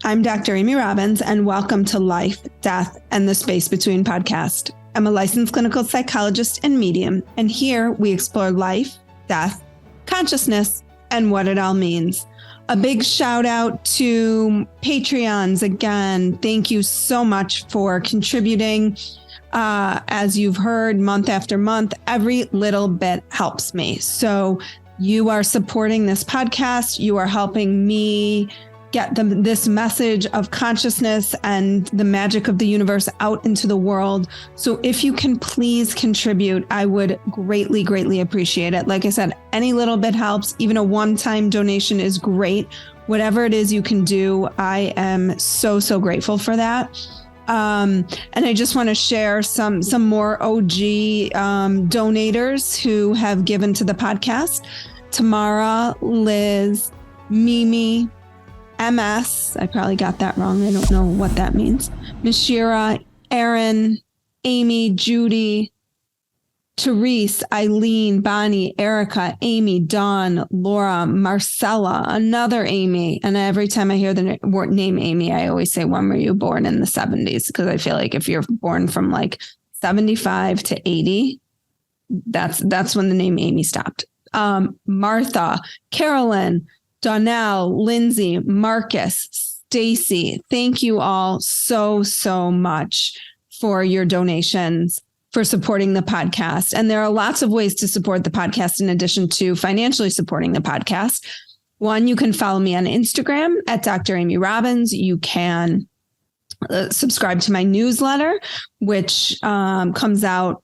Hi, I'm Dr. Amy Robbins, and welcome to Life, Death, and the Space Between podcast. I'm a licensed clinical psychologist and medium, and here we explore life, death, consciousness, and what it all means. A big shout out to Patreons. Again, thank you so much for contributing. As you've heard, month after month, every little bit helps me. So you are supporting this podcast. You are helping me get this message of consciousness and the magic of the universe out into the world. So if you can please contribute, I would greatly, greatly appreciate it. Like I said, any little bit helps. Even a one-time donation is great. Whatever it is you can do, I am so, so grateful for that. And I just want to share some more OG donators who have given to the podcast. Tamara, Liz, Mimi, MS, I probably got that wrong. I don't know what that means. Mishira, Aaron, Amy, Judy, Therese, Eileen, Bonnie, Erica, Amy, Dawn, Laura, Marcella, another Amy. And every time I hear the name Amy, I always say, when were you born in the 70s? Because I feel like if you're born from like 75 to 80, that's when the name Amy stopped. Martha, Carolyn, Donnell, Lindsay, Marcus, Stacy, thank you all so, so much for your donations, for supporting the podcast. And there are lots of ways to support the podcast in addition to financially supporting the podcast. One, you can follow me on Instagram at Dr. Amy Robbins. You can subscribe to my newsletter, which comes out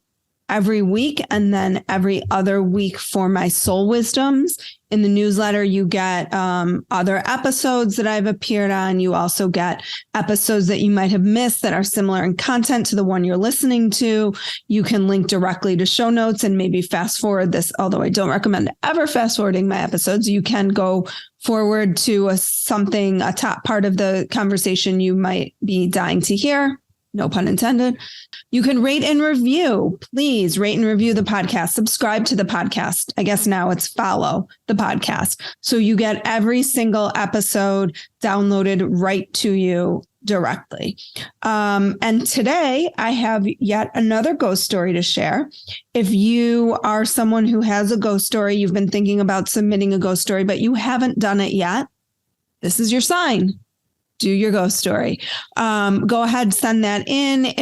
every week and then every other week for my soul wisdoms. In the newsletter, you get other episodes that I've appeared on. You also get episodes that you might have missed that are similar in content to the one you're listening to. You can link directly to show notes and maybe fast forward this, although I don't recommend ever fast forwarding my episodes. You can go forward to a top part of the conversation you might be dying to hear. No pun intended. You can rate and review. Please rate and review the podcast. Subscribe to the podcast. I guess now it's follow the podcast. So you get every single episode downloaded right to you directly. And today I have yet another ghost story to share. If you are someone who has a ghost story, you've been thinking about submitting a ghost story, but you haven't done it yet, this is your sign. Do your ghost story. Go ahead, send that in.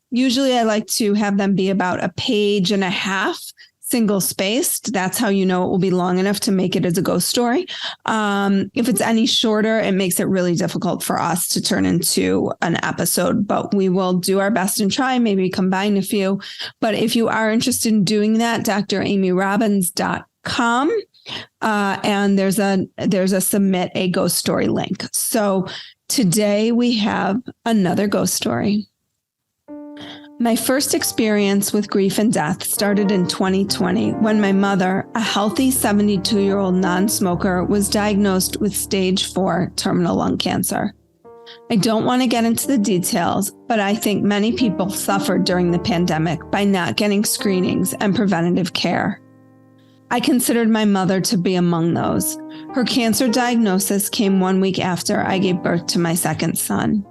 Usually I like to have them be about a page and a half, single spaced. That's how you know it will be long enough to make it as a ghost story. If it's any shorter, it makes it really difficult for us to turn into an episode, but we will do our best and try, maybe combine a few. But if you are interested in doing that, dramyrobbins.com. And there's a submit a ghost story link. So today we have another ghost story. My first experience with grief and death started in 2020 when my mother, a healthy 72-year-old non-smoker, was diagnosed with stage 4 terminal lung cancer. I don't want to get into the details, but I think many people suffered during the pandemic by not getting screenings and preventative care. I considered my mother to be among those. Her cancer diagnosis came 1 week after I gave birth to my second son.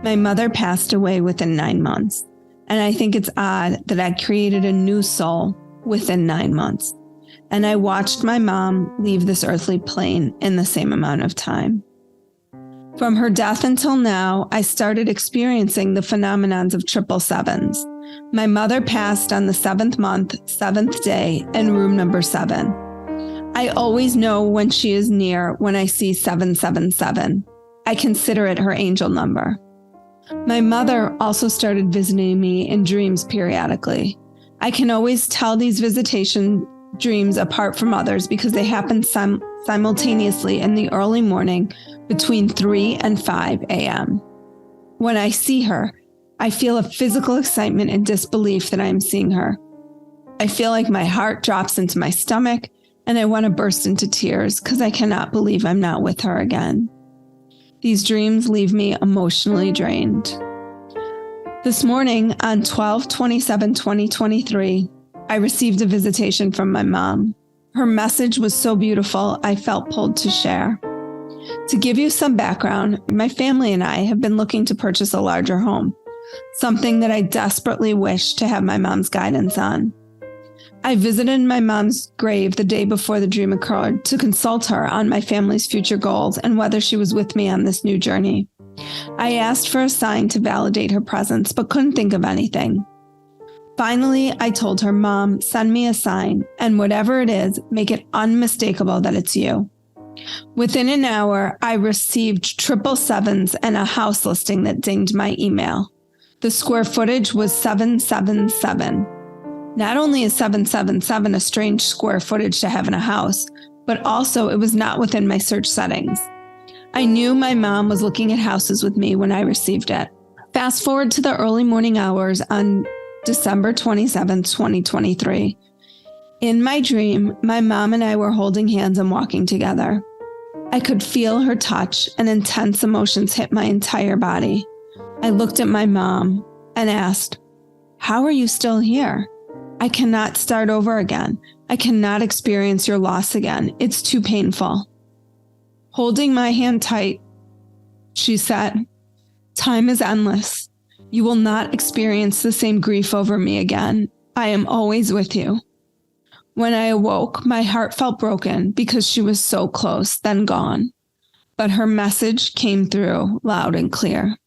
My mother passed away within 9 months, and I think it's odd that I created a new soul within 9 months, and I watched my mom leave this earthly plane in the same amount of time. From her death until now, I started experiencing the phenomenons of 777s. My mother passed on the 7th month, 7th day, in room number 7. I always know when she is near when I see 777. I consider it her angel number. My mother also started visiting me in dreams periodically. I can always tell these visitation dreams apart from others because they happen simultaneously in the early morning between 3 and 5 a.m. When I see her, I feel a physical excitement and disbelief that I am seeing her. I feel like my heart drops into my stomach and I want to burst into tears because I cannot believe I'm not with her again. These dreams leave me emotionally drained. This morning on 12/27/2023, I received a visitation from my mom. Her message was so beautiful, I felt pulled to share. To give you some background, my family and I have been looking to purchase a larger home, something that I desperately wish to have my mom's guidance on. I visited my mom's grave the day before the dream occurred to consult her on my family's future goals and whether she was with me on this new journey. I asked for a sign to validate her presence, but couldn't think of anything. Finally, I told her, "Mom, send me a sign, and whatever it is, make it unmistakable that it's you." Within an hour, I received 777s and a house listing that dinged my email. The square footage was 777. Not only is 777 a strange square footage to have in a house, but also it was not within my search settings. I knew my mom was looking at houses with me when I received it. Fast forward to the early morning hours on December 27th, 2023. In my dream, my mom and I were holding hands and walking together. I could feel her touch, and intense emotions hit my entire body. I looked at my mom and asked, "How are you still here? I cannot start over again. I cannot experience your loss again. It's too painful." Holding my hand tight, she said, "Time is endless. You will not experience the same grief over me again. I am always with you." When I awoke, my heart felt broken because she was so close, then gone. But her message came through loud and clear.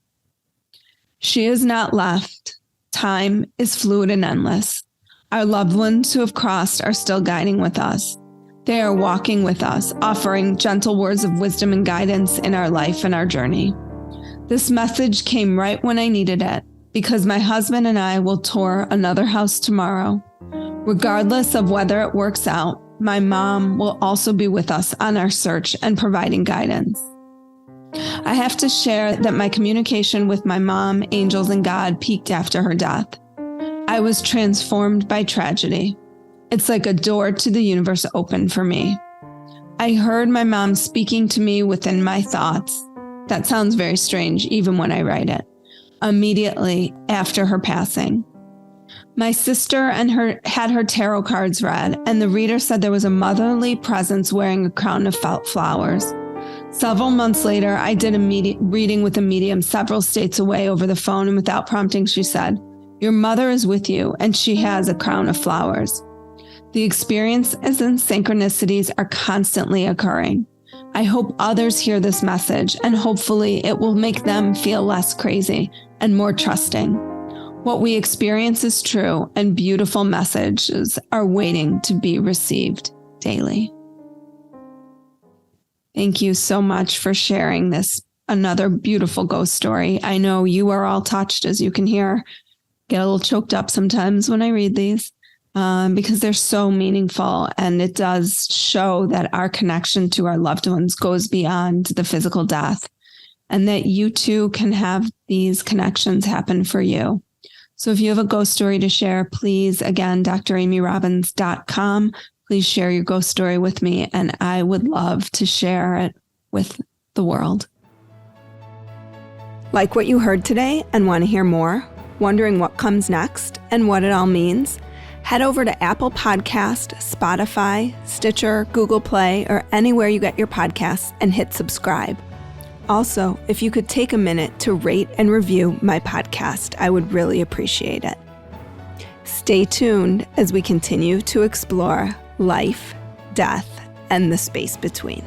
She is not left. Time is fluid and endless. Our loved ones who have crossed are still guiding with us. They are walking with us, offering gentle words of wisdom and guidance in our life and our journey. This message came right when I needed it, because my husband and I will tour another house tomorrow. Regardless of whether it works out, my mom will also be with us on our search and providing guidance. I have to share that my communication with my mom, angels, and God peaked after her death. I was transformed by tragedy. It's like a door to the universe opened for me. I heard my mom speaking to me within my thoughts. That sounds very strange, even when I write it. Immediately after her passing. My sister had her tarot cards read, and the reader said there was a motherly presence wearing a crown of flowers. Several months later, I did a reading with a medium several states away over the phone, and without prompting, she said, "Your mother is with you, and she has a crown of flowers." The experiences and synchronicities are constantly occurring. I hope others hear this message, and hopefully it will make them feel less crazy and more trusting. What we experience is true, and beautiful messages are waiting to be received daily. Thank you so much for sharing this, another beautiful ghost story. I know you are all touched, as you can hear. Get a little choked up sometimes when I read these because they're so meaningful, and it does show that our connection to our loved ones goes beyond the physical death, and that you too can have these connections happen for you. So if you have a ghost story to share, please, again, dramyrobbins.com. Please share your ghost story with me, and I would love to share it with the world. Like what you heard today and want to hear more? Wondering what comes next and what it all means? Head over to Apple Podcast, Spotify, Stitcher, Google Play, or anywhere you get your podcasts and hit subscribe. Also, if you could take a minute to rate and review my podcast, I would really appreciate it. Stay tuned as we continue to explore life, death, and the space between.